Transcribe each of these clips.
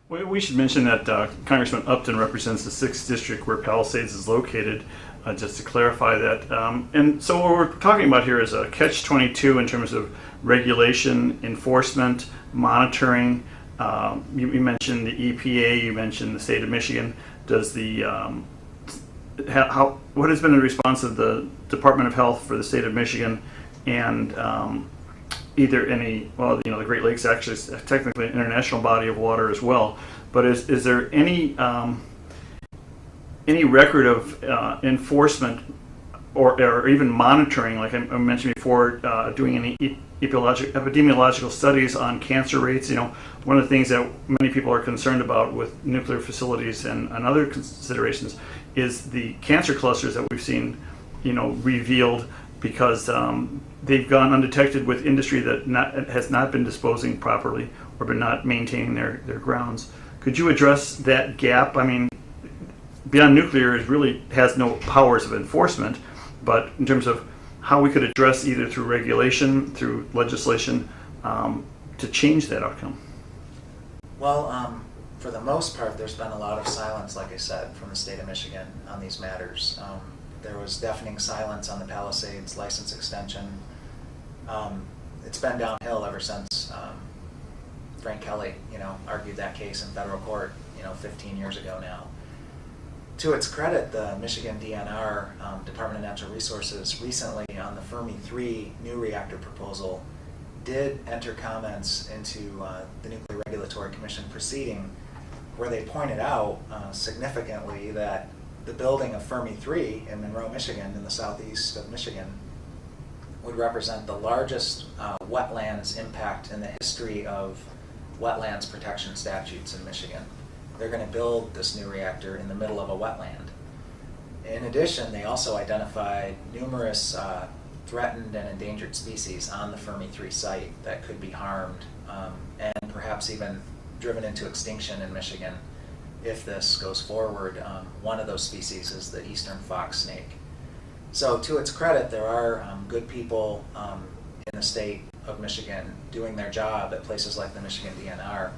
We should mention that Congressman Upton represents the 6th district where Palisades is located, just to clarify that. And so what we're talking about here is a catch-22 in terms of regulation, enforcement, monitoring. You mentioned the EPA, you mentioned the state of Michigan. Does the what has been the response of the Department of Health for the state of Michigan, and either any, well, the Great Lakes actually is technically an international body of water as well, but is there any record of enforcement or even monitoring, like I mentioned before, doing any epidemiological studies on cancer rates? One of the things that many people are concerned about with nuclear facilities and other considerations is the cancer clusters that we've seen, revealed because they've gone undetected with industry that has not been disposing properly or been not maintaining their grounds. Could you address that gap? I mean, beyond nuclear, it really has no powers of enforcement, but in terms of how we could address either through regulation, through legislation, to change that outcome. Well, for the most part, there's been a lot of silence, like I said, from the state of Michigan on these matters. There was deafening silence on the Palisades license extension. It's been downhill ever since Frank Kelly, argued that case in federal court, 15 years ago now. To its credit, the Michigan DNR, Department of Natural Resources, recently on the Fermi 3 new reactor proposal, did enter comments into the Nuclear Regulatory Commission proceeding, where they pointed out significantly that the building of Fermi 3 in Monroe, Michigan, in the southeast of Michigan, would represent the largest wetlands impact in the history of wetlands protection statutes in Michigan. They're going to build this new reactor in the middle of a wetland. In addition, they also identified numerous threatened and endangered species on the Fermi 3 site that could be harmed and perhaps even driven into extinction in Michigan if this goes forward. One of those species is the eastern fox snake. So to its credit, there are good people in the state of Michigan doing their job at places like the Michigan DNR.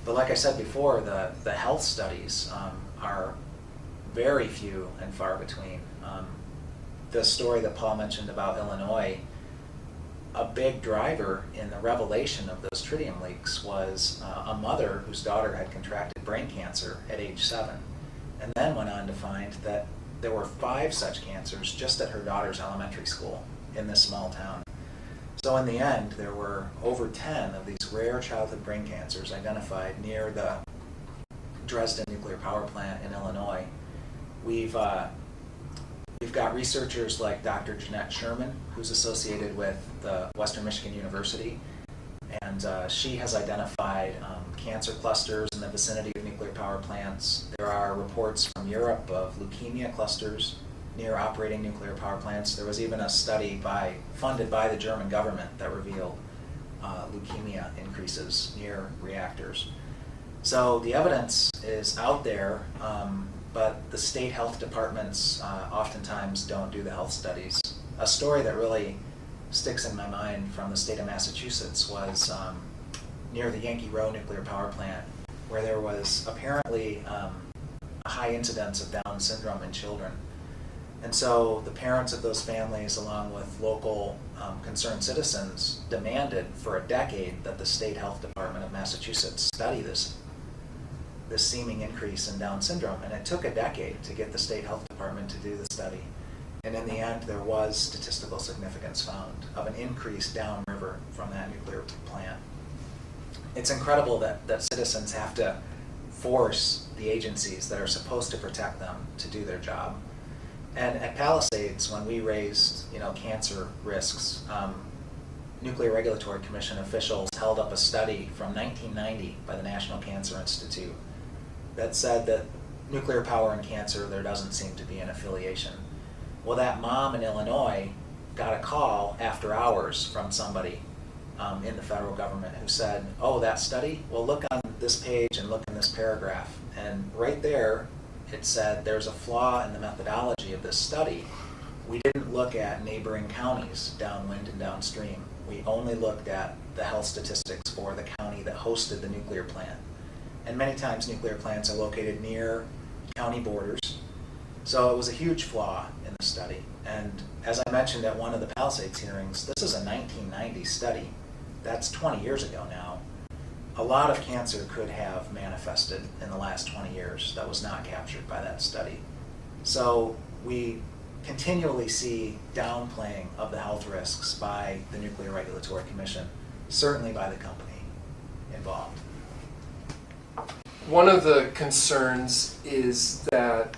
But like I said before, the health studies are very few and far between. The story that Paul mentioned about Illinois, a big driver in the revelation of those tritium leaks was a mother whose daughter had contracted brain cancer at age 7, and then went on to find that there were 5 such cancers just at her daughter's elementary school in this small town. So in the end, there were over 10 of these rare childhood brain cancers identified near the Dresden nuclear power plant in Illinois. We've got researchers like Dr. Jeanette Sherman, who's associated with the Western Michigan University, and she has identified cancer clusters in the vicinity of nuclear power plants. There are reports from Europe of leukemia clusters near operating nuclear power plants. There was even a study funded by the German government that revealed leukemia increases near reactors. So the evidence is out there, but the state health departments oftentimes don't do the health studies. A story that really sticks in my mind from the state of Massachusetts was near the Yankee Row nuclear power plant, where there was apparently a high incidence of Down syndrome in children. And so the parents of those families, along with local concerned citizens, demanded for a decade that the State Health Department of Massachusetts study this seeming increase in Down syndrome. And it took a decade to get the State Health Department to do the study. And in the end, there was statistical significance found of an increase downriver from that nuclear plant. It's incredible that citizens have to force the agencies that are supposed to protect them to do their job. And at Palisades, when we raised, cancer risks, Nuclear Regulatory Commission officials held up a study from 1990 by the National Cancer Institute that said that nuclear power and cancer, there doesn't seem to be an affiliation. Well, that mom in Illinois got a call after hours from somebody in the federal government who said, "Oh, that study? Well, look on this page and look in this paragraph." And right there, it said there's a flaw in the methodology of this study. We didn't look at neighboring counties downwind and downstream. We only looked at the health statistics for the county that hosted the nuclear plant. and many times nuclear plants are located near county borders. So it was a huge flaw in the study. And as I mentioned at one of the Palisades hearings, this is a 1990 study. That's 20 years ago now. A lot of cancer could have manifested in the last 20 years that was not captured by that study. So we continually see downplaying of the health risks by the Nuclear Regulatory Commission, certainly by the company involved. One of the concerns is that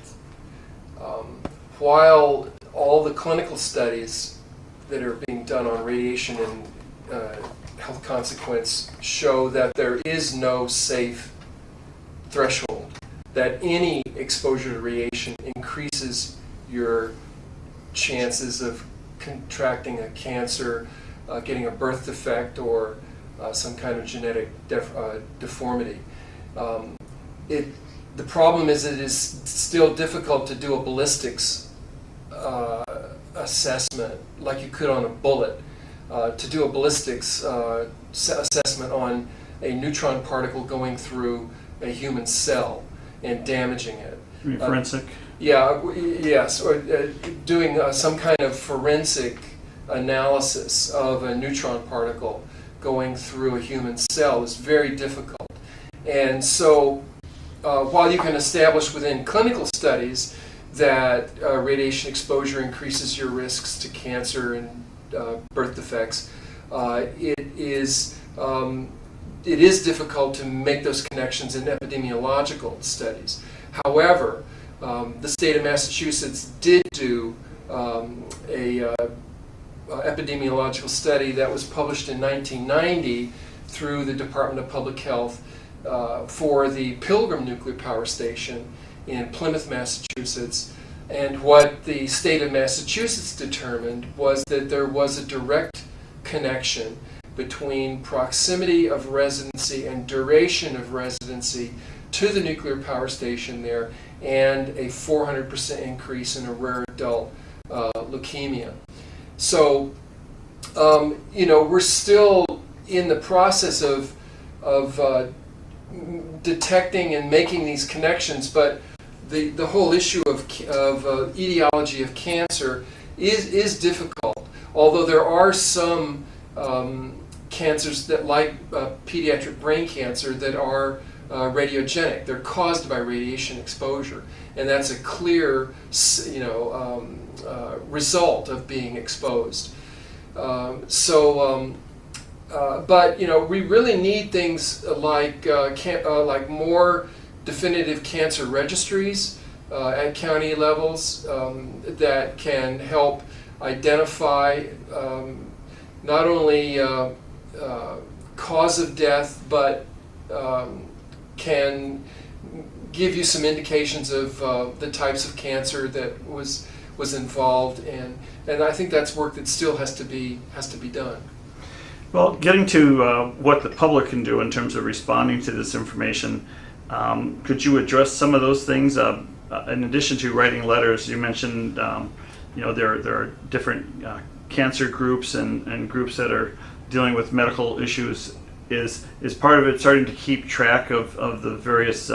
while all the clinical studies that are being done on radiation and health consequence show that there is no safe threshold, that any exposure to radiation increases your chances of contracting a cancer, getting a birth defect, or some kind of genetic deformity. The problem is it is still difficult to do a ballistics assessment like you could on a bullet. To do a ballistics assessment on a neutron particle going through a human cell and damaging it. You mean forensic? Yes, or doing some kind of forensic analysis of a neutron particle going through a human cell is very difficult. And so while you can establish within clinical studies that radiation exposure increases your risks to cancer and birth defects, it is difficult to make those connections in epidemiological studies. However, the state of Massachusetts did do a epidemiological study that was published in 1990 through the Department of Public Health for the Pilgrim Nuclear Power Station in Plymouth, Massachusetts. And what the state of Massachusetts determined was that there was a direct connection between proximity of residency and duration of residency to the nuclear power station there and a 400% increase in a rare adult leukemia. So, we're still in the process of detecting and making these connections, but the whole issue of etiology of cancer is difficult. Although there are some cancers that, like pediatric brain cancer, that are radiogenic. They're caused by radiation exposure, and that's a clear, result of being exposed. But we really need things like more definitive cancer registries at county levels that can help identify not only cause of death, but can give you some indications of the types of cancer that was involved, and I think that's work that still has to be done. Well, getting to what the public can do in terms of responding to this information, could you address some of those things? In addition to writing letters, you mentioned there are different cancer groups and groups that are dealing with medical issues. Is part of it starting to keep track of the various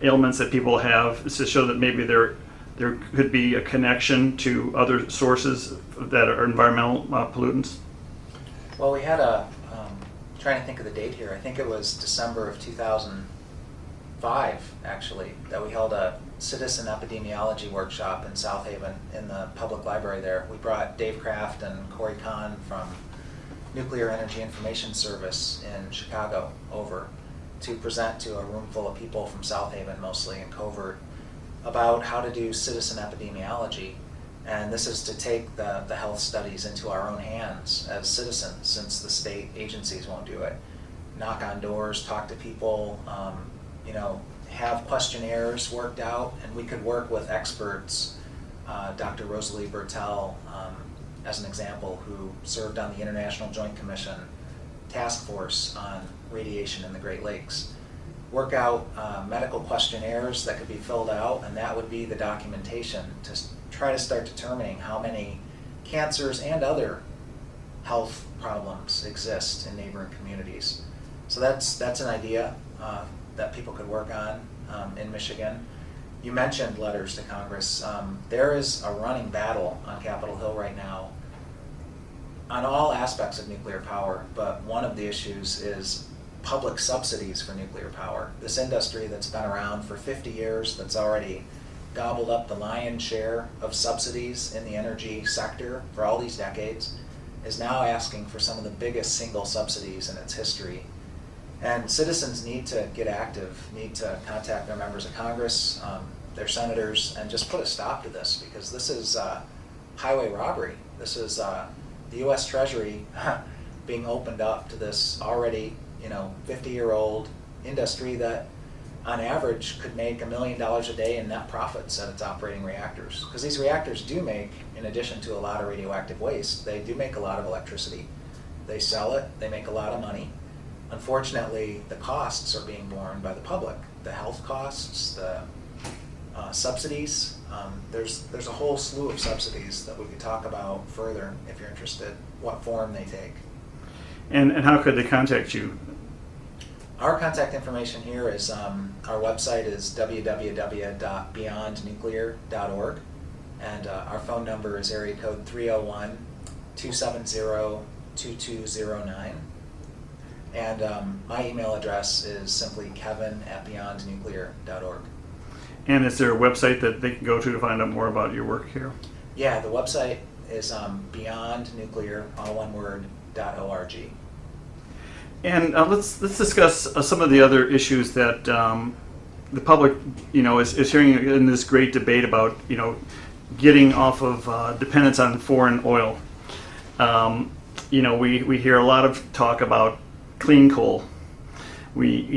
ailments that people have, to show that maybe there could be a connection to other sources that are environmental pollutants? Well, we had trying to think of the date here, I think it was December of 2005, actually, that we held a citizen epidemiology workshop in South Haven in the public library there. We brought Dave Kraft and Corey Kahn from Nuclear Energy Information Service in Chicago over to present to a room full of people from South Haven, mostly in Covert, about how to do citizen epidemiology. And this is to take the health studies into our own hands as citizens, since the state agencies won't do it. Knock on doors, talk to people, have questionnaires worked out, and we could work with experts. Dr. Rosalie Bertel, as an example, who served on the International Joint Commission Task Force on Radiation in the Great Lakes. Work out medical questionnaires that could be filled out, and that would be the documentation to try to start determining how many cancers and other health problems exist in neighboring communities. So that's an idea that people could work on in Michigan. You mentioned letters to Congress. There is a running battle on Capitol Hill right now on all aspects of nuclear power, but one of the issues is public subsidies for nuclear power. This industry that's been around for 50 years, that's already gobbled up the lion's share of subsidies in the energy sector for all these decades, is now asking for some of the biggest single subsidies in its history. And citizens need to get active, need to contact their members of Congress, their senators, and just put a stop to this, because this is highway robbery. This is the U.S. Treasury being opened up to this already, 50-year-old industry that on average could make $1 million a day in net profits at its operating reactors. Because these reactors do make, in addition to a lot of radioactive waste, they do make a lot of electricity. They sell it, they make a lot of money. Unfortunately, the costs are being borne by the public. The health costs, the subsidies. There's a whole slew of subsidies that we could talk about further if you're interested, what form they take. And how could they contact you? Our contact information here is, our website is www.beyondnuclear.org, and our phone number is area code 301-270-2209. And my email address is simply kevin@beyondnuclear.org. And is there a website that they can go to find out more about your work here? Yeah, the website is beyondnuclear, all one word, .org. And let's discuss some of the other issues that the public, is hearing in this great debate about, getting off of dependence on foreign oil. We hear a lot of talk about clean coal. We've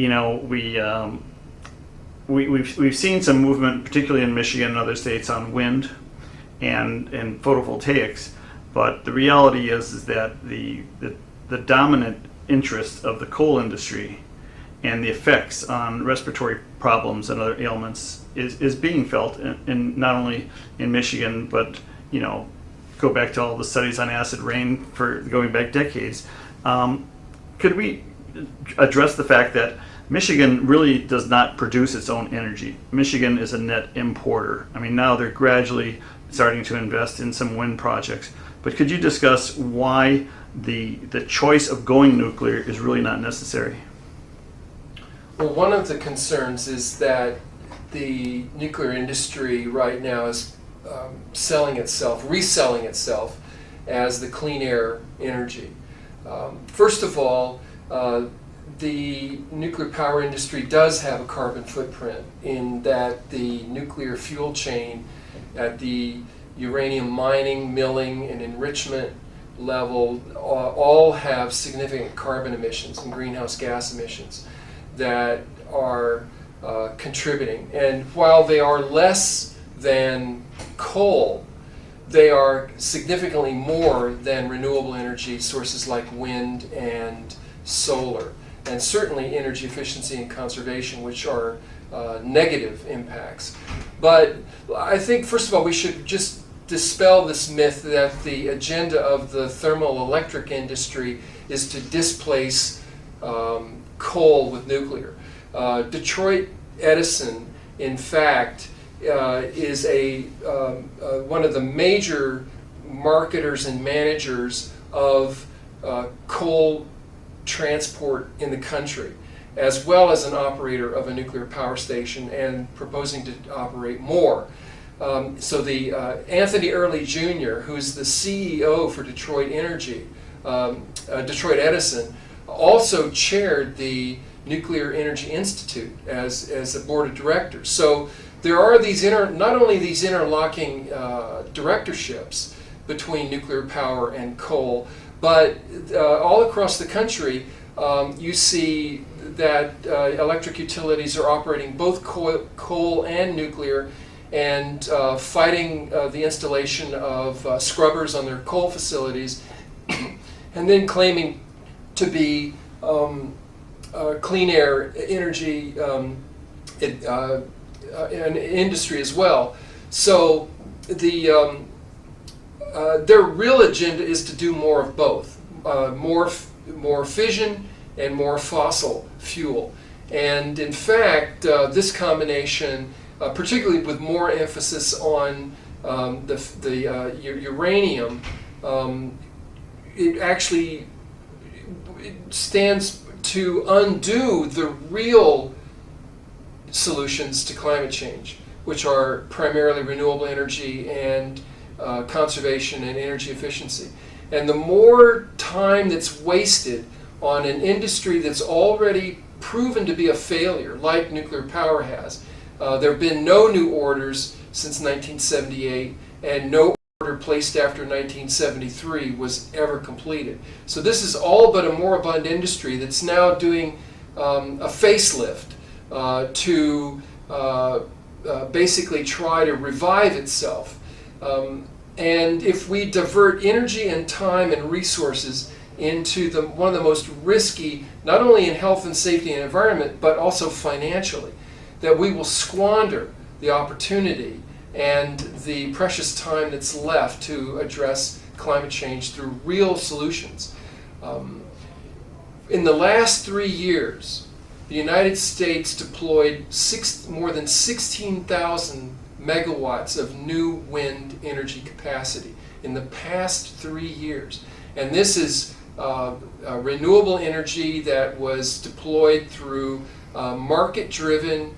seen some movement, particularly in Michigan and other states, on wind and photovoltaics. But the reality is that the dominant interest of the coal industry and the effects on respiratory problems and other ailments is being felt in not only in Michigan, but go back to all the studies on acid rain for going back decades. Could we address the fact that Michigan really does not produce its own energy? Michigan is a net importer. I mean, now they're gradually starting to invest in some wind projects. But could you discuss why the choice of going nuclear is really not necessary? Well, one of the concerns is that the nuclear industry right now is reselling itself as the clean air energy. First of all, the nuclear power industry does have a carbon footprint in that the nuclear fuel chain at the uranium mining, milling, and enrichment level all have significant carbon emissions and greenhouse gas emissions that are contributing. And while they are less than coal, they are significantly more than renewable energy sources like wind and solar, and certainly energy efficiency and conservation, which are negative impacts. But I think, first of all, we should just dispel this myth that the agenda of the thermal electric industry is to displace coal with nuclear. Detroit Edison, in fact, is one of the major marketers and managers of coal transport in the country, as well as an operator of a nuclear power station and proposing to operate more. So the Anthony Early Jr., who's the CEO for Detroit Edison, also chaired the Nuclear Energy Institute as a board of directors. So there are these not only these interlocking directorships between nuclear power and coal, but all across the country you see that electric utilities are operating both coal and nuclear, and fighting the installation of scrubbers on their coal facilities, and then claiming to be clean air energy an industry as well. So their real agenda is to do more of both, more fission and more fossil fuel. And in fact, this combination, particularly with more emphasis on uranium, it actually stands to undo the real solutions to climate change, which are primarily renewable energy and conservation and energy efficiency. And the more time that's wasted on an industry that's already proven to be a failure, like nuclear power has, there have been no new orders since 1978, and no order placed after 1973 was ever completed. So this is all but a moribund industry that's now doing a facelift to basically try to revive itself. And if we divert energy and time and resources into one of the most risky, not only in health and safety and environment, but also financially, that we will squander the opportunity and the precious time that's left to address climate change through real solutions. In the last 3 years, the United States deployed more than 16,000 megawatts of new wind energy capacity in the past 3 years. And this is renewable energy that was deployed through market-driven,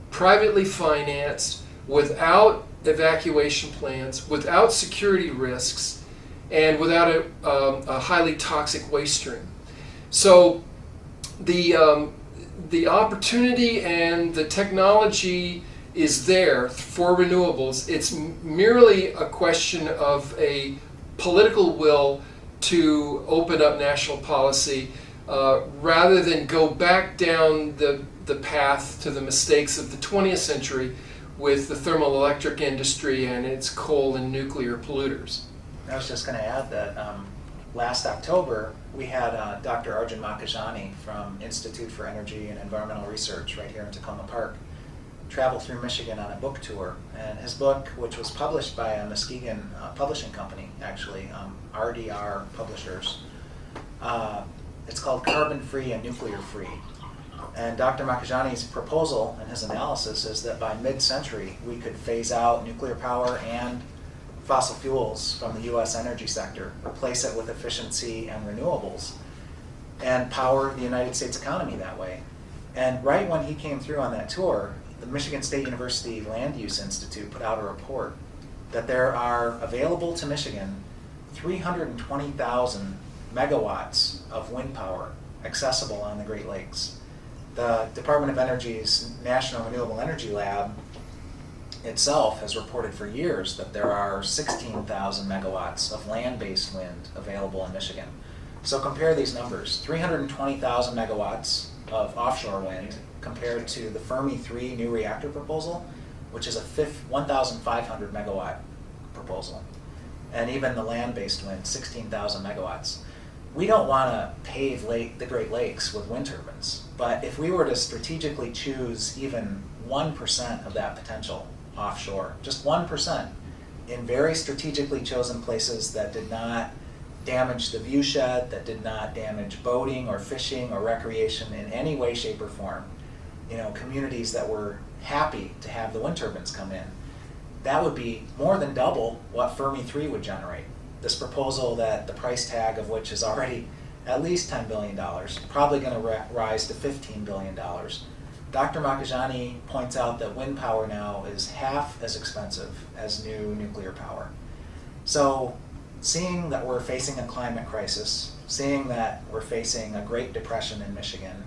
privately financed, without evacuation plans, without security risks, and without a highly toxic waste stream. So the opportunity and the technology is there for renewables. It's merely a question of a political will to open up national policy rather than go back down the path to the mistakes of the 20th century with the thermal electric industry and its coal and nuclear polluters. I was just going to add that last October we had Dr. Arjun Makajani from Institute for Energy and Environmental Research right here in Takoma Park travel through Michigan on a book tour. And his book, which was published by a Muskegon publishing company, actually, RDR Publishers, it's called Carbon Free and Nuclear Free. And Dr. Makajani's proposal and his analysis is that by mid-century we could phase out nuclear power and fossil fuels from the U.S. energy sector, replace it with efficiency and renewables, and power the United States economy that way. And right when he came through on that tour, the Michigan State University Land Use Institute put out a report that there are available to Michigan 320,000 megawatts of wind power accessible on the Great Lakes. The Department of Energy's National Renewable Energy Lab itself has reported for years that there are 16,000 megawatts of land-based wind available in Michigan. So compare these numbers, 320,000 megawatts of offshore wind compared to the Fermi 3 new reactor proposal, which is a 1,500 megawatt proposal. And even the land-based wind, 16,000 megawatts. We don't want to pave the Great Lakes with wind turbines, but if we were to strategically choose even 1% of that potential offshore, just 1%, in very strategically chosen places that did not damage the viewshed, that did not damage boating or fishing or recreation in any way, shape, or form, communities that were happy to have the wind turbines come in, that would be more than double what Fermi 3 would generate. This proposal that the price tag of which is already at least $10 billion, probably going to rise to $15 billion. Dr. Makajani points out that wind power now is half as expensive as new nuclear power. So seeing that we're facing a climate crisis, seeing that we're facing a Great Depression in Michigan,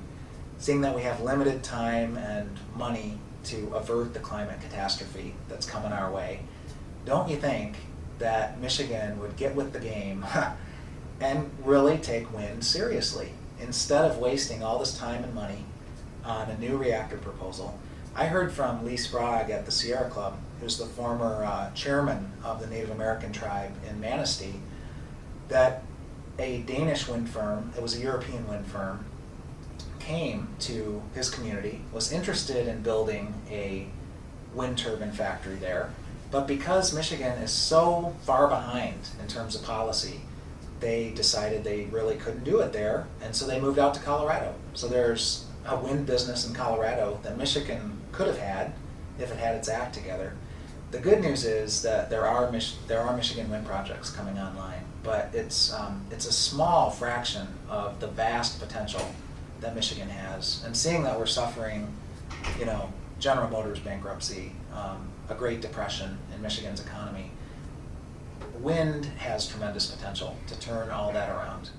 seeing that we have limited time and money to avert the climate catastrophe that's coming our way, don't you think that Michigan would get with the game and really take wind seriously instead of wasting all this time and money on a new reactor proposal? I heard from Lee Sprague at the Sierra Club, who's the former chairman of the Native American tribe in Manistee, that a Danish wind firm, it was a European wind firm, came to his community, was interested in building a wind turbine factory there, but because Michigan is so far behind in terms of policy, they decided they really couldn't do it there, and so they moved out to Colorado. So there's a wind business in Colorado that Michigan could have had if it had its act together. The good news is that there are Michigan wind projects coming online, but it's a small fraction of the vast potential that Michigan has. And seeing that we're suffering, you know, General Motors bankruptcy, a Great Depression in Michigan's economy, wind has tremendous potential to turn all that around.